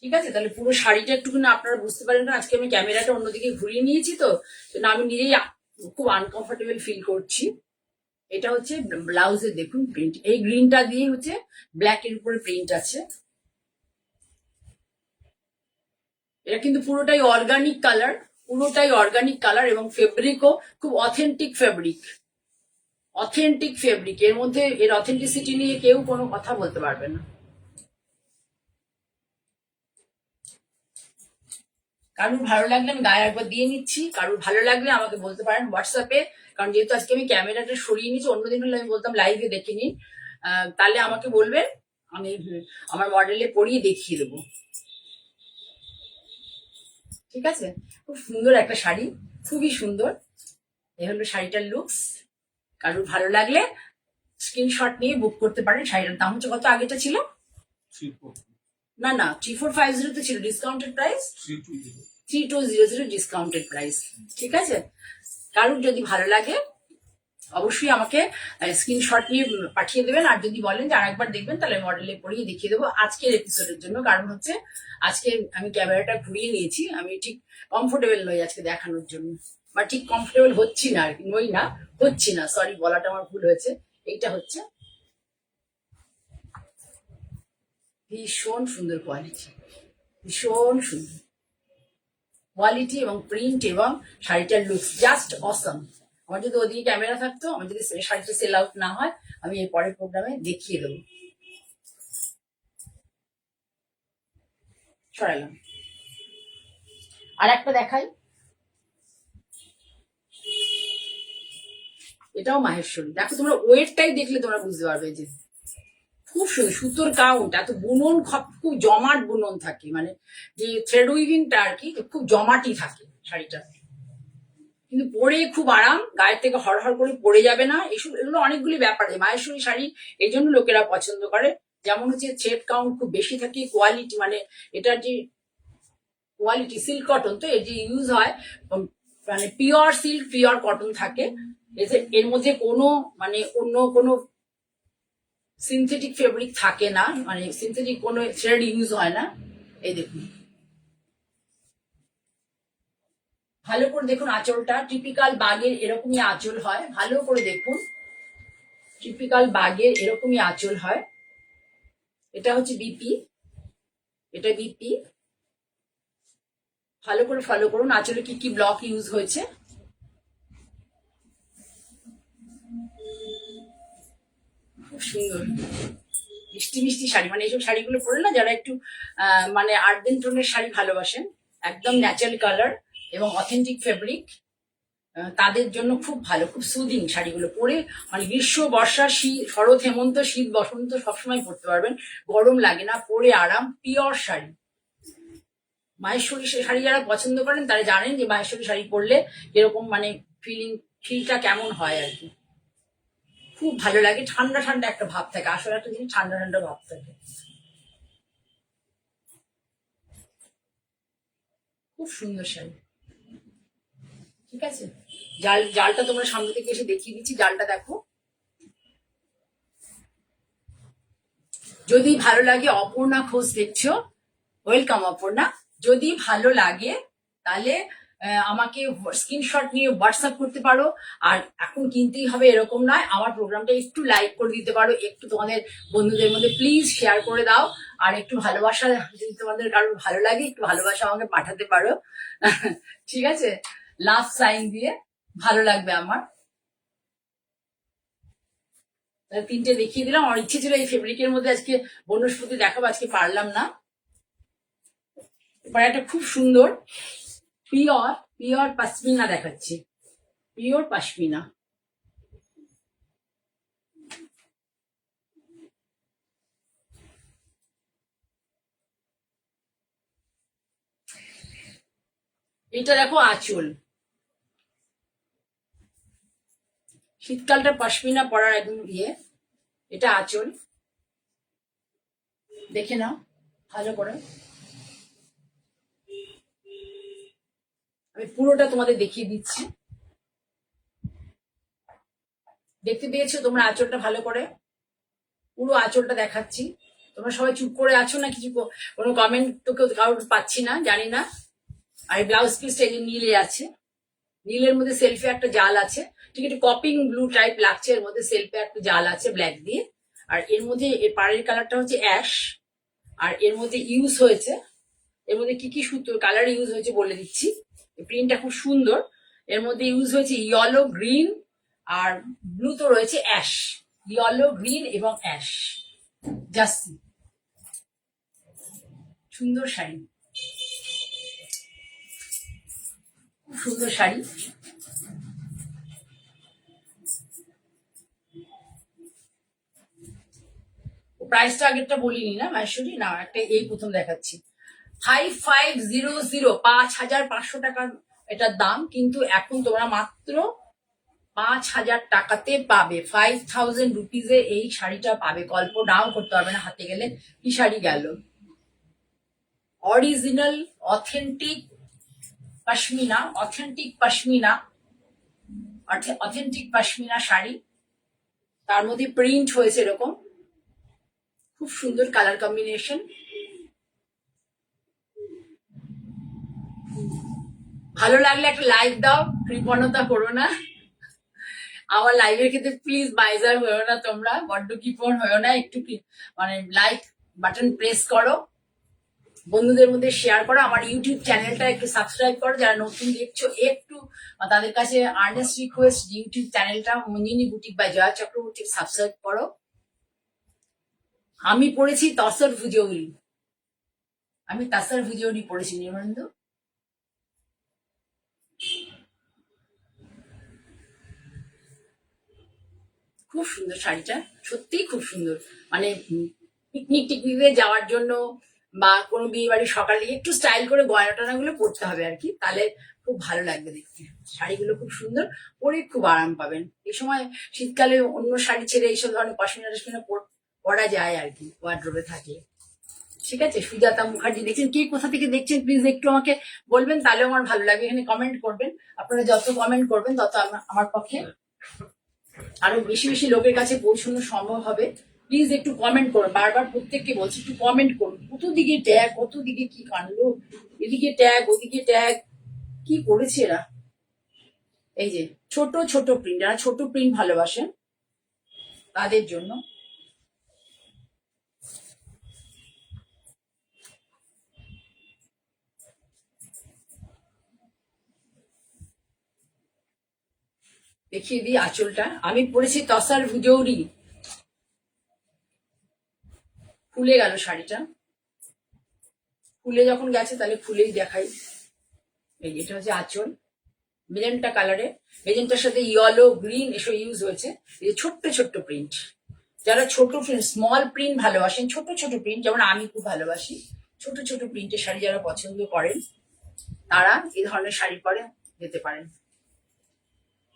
ঠিক আছে, তাহলে পুরো শাড়িটা একটুখানি আপনারা বুঝতে পারেন না, আজকে আমি ক্যামেরাটা অন্যদিকে ঘুরিয়ে নিয়েছি, তো আমি নিজেই খুব আনকমফোর্টেবল ফিল করছি। এটা হচ্ছে ব্লাউজের দেখুন প্রিন্ট, এই গ্রিনটা দিয়ে হচ্ছে ব্ল্যাক এর উপরে প্রিন্ট আছে, এটা কিন্তু পুরোটাই অর্গানিক কালার, পুরোটাই অর্গানিক কালার, এবং ফেব্রিকও খুব অথেন্টিক ফেব্রিক, অথেন্টিক ফেব্রিক। এর মধ্যে এর অথেন্টিসিটি নিয়ে কেউ কোনো কথা বলতে পারবে না। কারুর ভালো লাগলে আমি গায়ে একবার দিয়ে নিচ্ছি, কারুর ভালো লাগলে আমাকে বলতে পারেন হোয়াটসঅ্যাপে, কারণ যেহেতু আজকে আমি ক্যামেরাটা সরিয়ে নিচ্ছি, অন্যদিন হলে আমি বলতাম লাইভে দেখে নিন, তাহলে আমাকে বলবেন, আমি আমার মডেলে পরিয়ে দেখিয়ে দেবো। ঠিক আছে, খুব সুন্দর একটা শাড়ি, খুবই সুন্দর। এই হলো শাড়িটার লুকস। কারুর ভালো লাগলে স্ক্রিনশট নিয়ে বুক করতে পারেন। শাড়িটার দাম হচ্ছে কত? আগেটা ছিল 3450 তে ছিল ডিসকাউন্টেড প্রাইস, 3200 ডিসকাউন্টেড প্রাইস। ঠিক আছে, কারুর যদি ভালো লাগে অবশ্যই আমাকে স্ক্রিনশট নিয়ে পাঠিয়ে দেবেন। আর যদি বলেন যে আরেকবার দেখবেন, তাহলে মডেলে পরিয়ে দেখিয়ে দেবো আজকের এপিসোডের জন্য। কারণ হচ্ছে আজকে আমি ক্যামেরাটা ঘুরিয়ে নিয়েছি, আমি ঠিক কমফোর্টেবল নই আজকে দেখানোর জন্য, বা ঠিক কমফোর্টেবল হচ্ছি না আর কি, নই না, হচ্ছি না, সরি বলাটা আমার ভুল হয়েছে। এইটা হচ্ছে ভীষণ সুন্দর কোয়ালিটি, ভীষণ সুন্দর কোয়ালিটি এবং প্রিন্ট এবং শাড়িটার লুকস জাস্ট অসম। আমার যদি ওদিকে ক্যামেরা থাকতো, আমার যদি শাড়িটা সেল আউট না হয়, আমি এর পরের প্রোগ্রামে দেখিয়ে দেবো। সরালাম, আর একটা দেখাই, এটাও মাহেশ্বরী। দেখো তোমরা ওয়েটটাই দেখলে তোমরা বুঝতে পারবে যে খুব সুন্দর সুতোর কাউন্ট, এত বুনন, খুব জমাট বুনন থাকে, মানে যে থ্রেড উইভিংটা আর কি খুব জমাটি থাকে শাড়িটা, কিন্তু পরে খুব আরাম, গায়ের থেকে হড়হড় করে পরে যাবে না। এগুলো অনেকগুলি ব্যাপার। মাহেশ্বরী শাড়ি এই জন্য লোকেরা পছন্দ করে, যেমন হচ্ছে থ্রেড কাউন্ট খুব বেশি থাকে, কোয়ালিটি মানে এটার যে কোয়ালিটি, সিল্ক কটন তো এর যে ইউজ হয়, মানে পিওর সিল্ক পিওর কটন থাকে, এর মধ্যে কোনো মানে অন্য কোনো সিনথেটিক ফেব্রিক থাকে না, মানে সিনথেটিক কোনো থ্রেড ইউজ হয় না। এই দেখুন, ভালো করে দেখুন আঁচলটা, টিপিক্যাল বাগের এরকমই আঁচল হয়, ভালো করে দেখুন, টিপিক্যাল বাগের এরকমই আঁচল হয়। এটা হচ্ছে বিপি, এটা বিপি, ভালো করে ফলো করুন আঁচলে কি কি ব্লক ইউজ হয়েছে। খুব সুন্দর মিষ্টি মিষ্টি শাড়ি, মানে এইসব শাড়িগুলো পরে না যারা একটু মানে আর্দেন টোনের শাড়ি ভালোবাসেন, একদম ন্যাচারাল কালার এবং অথেন্টিক ফেব্রিক, তাদের জন্য খুব ভালো, খুব সুদিং শাড়িগুলো পরে, মানে গ্রীষ্ম বর্ষা শীত শরৎ হেমন্ত শীত বসন্ত সবসময় পরতে পারবেন, গরম লাগে না, পরে আরাম, পিওর শাড়ি। মাহেশ্বরী শাড়ি যারা পছন্দ করেন তারা জানেন যে মাহেশ্বরী শাড়ি পরলে এরকম মানে ফিলটা কেমন হয় আর কি, খুব ভালো লাগে, ঠান্ডা ঠান্ডা একটা ভাব থাকে, আসলে একটা জিনিস ঠান্ডা ঠান্ডা ভাব থাকে, খুব সুন্দর শাড়ি। ঠিক আছে, জালটা তোমরা সামনে থেকে এসে দেখিয়ে দিচ্ছি, জালটা দেখো। যদি ভালো লাগে, অপর্ণা ঘোষ দেখছো, ওয়েলকাম অপর্ণা। যদি ভালো লাগে তাহলে আমাকে স্ক্রিনশট নিয়ে হোয়াটসঅ্যাপ করতে পারো। আর এখন কিনতেই হবে এরকম নয়, আমার প্রোগ্রামটা একটু লাইক করে দিতে পারো, একটু তোমাদের বন্ধুদের মধ্যে প্লিজ শেয়ার করে দাও, আর একটু ভালোবাসা, যদি তোমাদের কারোর ভালো লাগে একটু ভালোবাসা আমাকে পাঠাতে পারো। ঠিক আছে, লাভ সাইন দিয়ে, ভালো লাগবে আমার। তিনটে দেখিয়ে দিলাম, আমার ইচ্ছে ছিল এই ফেব্রিকের মধ্যে আজকে বনস্পতি দেখাবো, আজকে পারলাম না। এবার একটা খুব সুন্দর পিওর পিওর পাশমিনা দেখাচ্ছি, পিওর পাশমিনা। এটা দেখো আঁচল, শীতকালটা পাশমিনা পরার একদম ইয়ে, এটা আঁচল, দেখে নাও ভালো করে, আমি পুরোটা তোমাদের দেখিয়ে দিচ্ছি। দেখতে পেয়েছো তোমরা আঁচলটা ভালো করে, পুরো আঁচলটা দেখাচ্ছি। তোমরা সবাই চুপ করে আছো না, কিছু কোনো কমেন্ট তো কেউ কারোর পাচ্ছি না, জানি না। আর ব্লাউজ পিসটা এই যে নীলে আছে, নীলের মধ্যে সেলফে একটা জাল আছে, ঠিক একটু কপিং ব্লু টাইপ লাগছে, এর মধ্যে সেলফে একটা জাল আছে ব্ল্যাক দিয়ে, আর এর মধ্যে এর পাড়ের কালারটা হচ্ছে অ্যাশ, আর এর মধ্যে ইউজ হয়েছে এর মধ্যে কি কি সুতো কালার ইউজ হয়েছে বলে দিচ্ছি। প্রিন্টটা খুব সুন্দর। এর মধ্যে ইউজ হয়েছে ইয়েলো, গ্রিন আর ব্লু, তো রয়েছে অ্যাশ। ইয়েলো, গ্রিন এবং অ্যাশ। জাস্ট সুন্দর শাড়ি, খুব সুন্দর শাড়ি। প্রাইসটা আগেরটা বলিনি না মাহেশ্বরী, না একটা এই প্রথম দেখাচ্ছি। 5500, 5500 টাকার এটার দাম, কিন্তু এখন তোমরা মাত্র 5000 টাকাতে পাবে। 5000 রুপিজে এই শাড়িটা পাবে। গল্প নাও করতে হবে না হাতে গেলে কি শাড়ি গেল। Original authentic pashmina, authentic pashmina sari. তার মধ্যে প্রিন্ট হয়েছে এরকম, খুব সুন্দর কালার কম্বিনেশন। ভালো লাগলে একটা লাইক দাও, কৃপণতা করো না। আমার লাইভের ক্ষেত্রে প্লিজ বাইজার হয়েও না, তোমরা বড্ড কৃপণ হয়েও না। একটু মানে লাইক বাটন প্রেস করো, বন্ধুদের মধ্যে শেয়ার করো, আমার ইউটিউব চ্যানেলটা একটু সাবস্ক্রাইব করো। যারা নতুন দেখছো একটু তাদের কাছে আর্নেস্ট রিকোয়েস্ট, ইউটিউব চ্যানেলটা Manjini boutique by Joya Chakraborty subscribe করো। আমি পড়েছি তসর ভুজৌরি, আমি তাসর ভুজৌরি পড়েছি নির্মানন্দ। খুব সুন্দর শাড়িটা, সত্যিই খুব সুন্দর। মানে পিকনিক টিকনিকে যাওয়ার জন্য বা কোনো বিয়ে বাড়ির সকালে একটু স্টাইল করে গয়না টয়না গুলো পরতে হবে আর কি, তাহলে খুব ভালো লাগবে দেখতে। শাড়িগুলো খুব সুন্দর, পরে খুব আরাম পাবেন। এই সময় শীতকালে অন্য শাড়ি ছেড়ে এইসব ধরনের পশমিনা টশমিনা পরা যায় আর কি, ওয়ার্ড্রোবে থাকলে। ঠিক আছে, সুজাতা মুখার্জি দেখছেন, কে কোথা থেকে দেখছেন প্লিজ একটু আমাকে বলবেন, তাহলে আমার ভালো লাগবে। এখানে কমেন্ট করবেন, আপনারা যত কমেন্ট করবেন তত আমার পক্ষে আরো বেশি বেশি লোকের কাছে পৌঁছানো সম্ভব হবে। প্লিজ একটু কমেন্ট করুন, বারবার প্রত্যেককে বলছি একটু কমেন্ট করুন। কত দিকে ট্যাগ, কত দিকে কি কাণ্ড, এদিকে ট্যাগ ওদিকে ট্যাগ, কি করেছে এরা। এই যে ছোট ছোট প্রিন্ট, যারা ছোট প্রিন্ট ভালোবাসেন তাদের জন্য। দেখিয়ে দিই আঁচলটা। আমি পরেছি তসার ভুজৌরি। খুলে গেল শাড়িটা, খুলে যখন গেছে তাহলে খুলেই দেখাই। এই এটা হচ্ছে আঁচল, মেজেন্টা কালারে, মেজেন্টার সাথে ইয়েলো, গ্রিন এসব ইউজ হয়েছে। এই যে ছোট্ট ছোট্ট প্রিন্ট, যারা ছোট প্রিন্ট, স্মল প্রিন্ট ভালোবাসেন, ছোট ছোট প্রিন্ট, যেমন আমি খুব ভালোবাসি ছোট ছোট প্রিন্টের শাড়ি, যারা পছন্দ করেন তারা এই ধরনের শাড়ি পরে যেতে পারেন।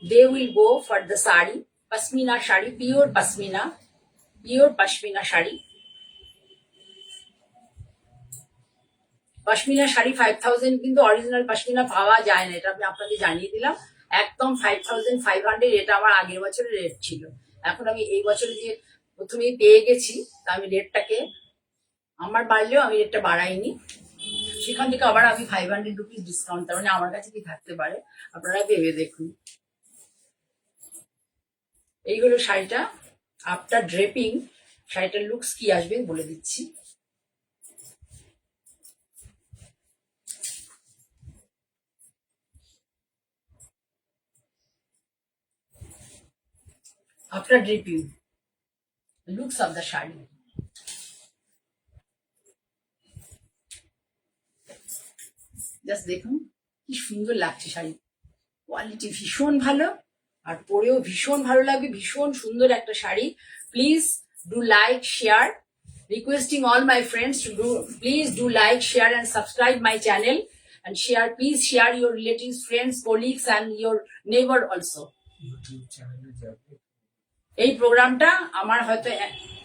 They will go for the sari, pashmina sari, pure pashmina sari. Pashmina sari 5000, কিন্তু অরিজিনাল পশমিনা পাওয়া যায় না, এটা আমি আপনাদের জানিয়ে দিলাম। একদম 5500, এটা আমার আগের বছরের রেট ছিল। এখন আমি এই বছরে যে প্রথমেই পেয়ে গেছি, তা আমি রেটটাকে, আমার বাড়লেও আমি রেটটা বাড়াইনি, সেখান থেকে আবার আমি 500 রুপিস ডিসকাউন্ট, তার মানে আমার কাছে কি থাকতে পারে আপনারা ভেবে দেখুন। এই হলো শাড়িটা। আফটার ড্রেপিং শাড়িটার লুকস কি আসবে বলে দিচ্ছি। After draping looks of the sari. Just দেখুন কি সুন্দর লাগছে শাড়ি, কোয়ালিটি ভীষণ ভালো, আর পরেও ভীষণ ভালো লাগবে। ভীষণ সুন্দর একটা sari. Please do like, share, requesting all my friends to do, please do like, share and subscribe my channel, and share, please share your relatives, friends, colleagues and your neighbor also. YouTube চ্যানেলে যাবে। এই প্রোগ্রামটা আমার হয়তো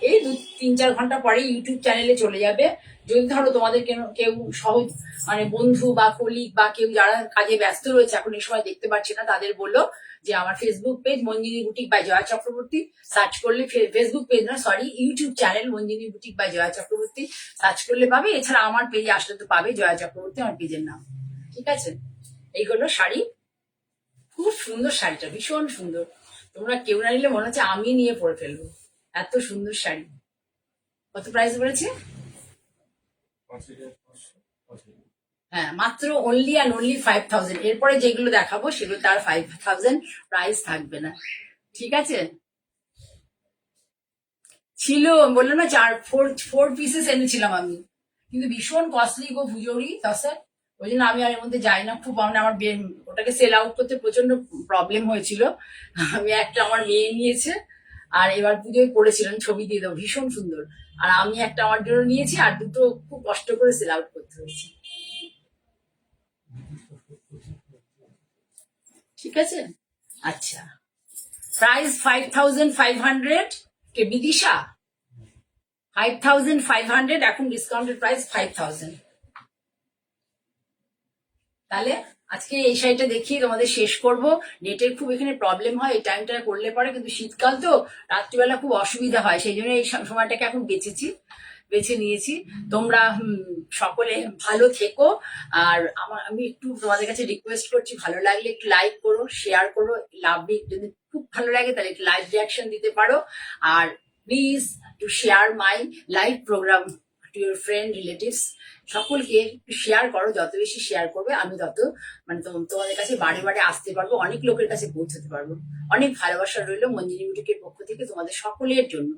এই 2-3-4 ঘন্টা পরে YouTube চ্যানেলে চলে যাবে। যদি ধরো তোমাদের কেউ সহজ মানে বন্ধু বা কলিগ বা কেউ যারা কাজে ব্যস্ত রয়েছে এখন এই সময় দেখতে পাচ্ছে না, তাদের বলো যে আমার Facebook page Manjini boutique by Joya Chakraborty search করলে, ফেসবুক পেজ না sorry, YouTube channel Manjini boutique by Joya Chakraborty search করলে পাবে। এছাড়া আমার পেজে আসলে তো পাবে জয়া চক্রবর্তী, আমার পেজের নাম। ঠিক আছে, এই হলো শাড়ি। খুব সুন্দর শাড়িটা, ভীষণ সুন্দর। তোমরা কেউ না নিলে মনে হচ্ছে আমি নিয়ে পরে ফেলবো, এত সুন্দর শাড়ি। কত প্রাইস বলেছে? 5500। হ্যাঁ, মাত্র অনলি অ্যান্ড অনলি 5,000। এরপরে যেগুলো দেখাবো সেগুলো তার 5,000 প্রাইস থাকবে না, ঠিক আছে? ছিল, বললো না, ফোর ফোর পিসেস এনেছিলাম আমি, কিন্তু ভীষণ কস্টলি গো ভুজৌরি তসর। ওই জন্য আমি আর এর মধ্যে যাই না খুব, মানে আমার ওটাকে সেল আউট করতে প্রচন্ড প্রবলেম হয়েছিল। আমি একটা, আমার মেয়ে নিয়েছে, আর এবার পুজোয় পড়েছিলাম, ছবি দিয়ে দেবো, ভীষণ সুন্দর। আর আমি একটা আমার জন্য নিয়েছি, আর দুটো খুব কষ্ট করে সেল আউট করতে হয়েছে, ঠিক আছে? আচ্ছা, প্রাইস 5,500। কে বিদিশা? 5,500, এখন ডিসকাউন্টেড প্রাইস 5,000। তাহলে আজকে এই শাড়িটা দেখিয়ে তোমাদের শেষ করব। নেটের খুব এখানে প্রবলেম হয় এই টাইমটা করলে পরে, কিন্তু শীতকাল তো রাত্রিবেলা খুব অসুবিধা হয়, সেই জন্য এই সময়টাকে এখন বেছে নিয়েছি। তোমরা সকলে ভালো থেকো। আর আমি একটু তোমাদের কাছে রিকোয়েস্ট করছি, ভালো লাগলে একটু লাইক করো, শেয়ার করো, যদি খুব ভালো লাগে তাহলে একটু লাইভ রিয়াকশন দিতে পারো। আর please to share my live program to your friend relatives. সকলকে একটু শেয়ার করো, যত বেশি শেয়ার করবে আমি তত, মানে তোমাদের কাছে বারে বারে আসতে পারবো, অনেক লোকের কাছে পৌঁছাতে পারবো। অনেক ভালোবাসা রইলো মঞ্জিনী বুটিকের পক্ষ থেকে তোমাদের সকলের জন্য।